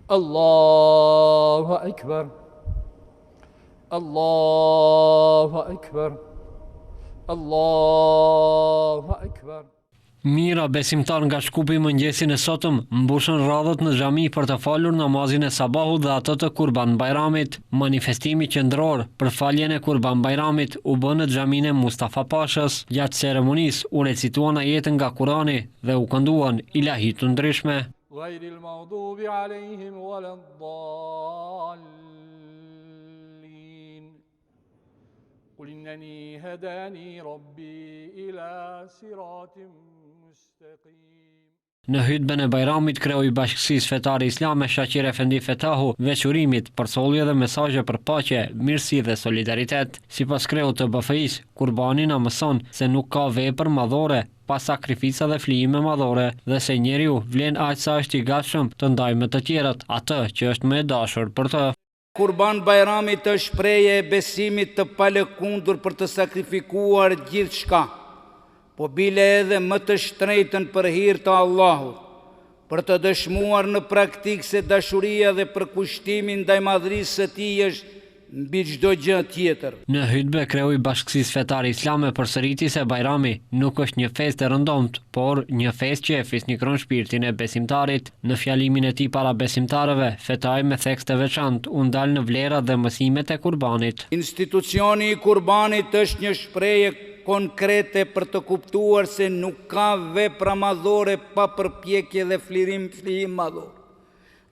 Allahu Akbar. Allahu Akbar. Allahu Akbar. Mira besimtar nga Shkupi mëngjesin e sotëm mbushën radhët në xhami për të falur namazin e sabahut dhe atë të Kurban Bajramit. Manifestimi qendror për faljen e Kurban Bajramit u bë në xhaminë e Mustafa Pashës. Gjatë ceremonisë u recituan ajete nga Kurani dhe u kënduan ilahi të ndryshme. Ghayril maghdubi alejhim waladdallin. Qul innani hadani rabbi ila siratim mustaqim. Në hutbën e Bajramit, kreu i Bashkisë Fetare Islame Shaqir Efendi Fetahu veç urimit, përsollje dhe mesazhe për paqe, mirësi dhe solidaritet. Sipas kreut të BFI-s, Kurbani na mëson se nuk ka vepër madhore pa sakrifica dhe flijime madhore dhe se njeriu vlen aq sa është i gatshëm të ndajë me të tjerët atë që është më e dashur për të. Kurban Bajramit është shprehje e besimit të palëkundur për të sakrifikuar gjithçka, po bile edhe më të shtrenjtën për hir të Allahut, për të dëshmuar në praktikë se dashuria dhe përkushtimi ndaj madhërisë së Tij është mbi çdo gjë tjetër. Në hutbë kreu i Bashkisë Fetare Islame përsëriti se Bajrami nuk është një festë e rëndomt, por një festë që e fisnikron shpirtin e besimtarit. Në fjalimin e tij para besimtarëve, fetaj me theks të veçantë u ndal në vlerat dhe mësimet e Kurbanit. Institucioni i Kurbanit është një shprehje konkrete për të kuptuar se nuk ka vepra madhore pa përpjekje dhe flijim madhor,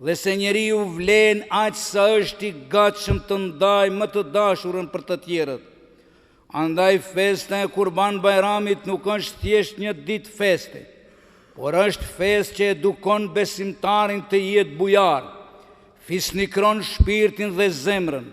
dhe se njeriu vlen aq sa është i gatshëm të ndajë më të dashurën për të tjerët. Andaj festa e Kurban Bajramit nuk është thjesht një ditë feste, por është festë që edukon besimtarin të jetë bujar, fisnikron shpirtin dhe zemrën,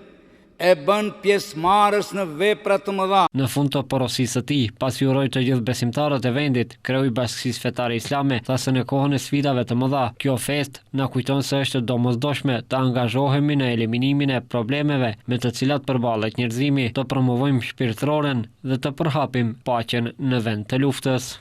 e bën pjesëmarrës në vepra të mëdha. Në fund të porosisë së tij, pasi uroi të gjithë besimtarët e vendit, kreu i Bashkisë Fetare Islame tha se në kohën e sfidave të mëdha, kjo festë na kujton se është domosdoshme të angazhohemi në eliminimin e problemeve me të cilat përballet njerëzimi, të promovojmë shpirtëroren dhe të përhapim paqen në vend të luftës.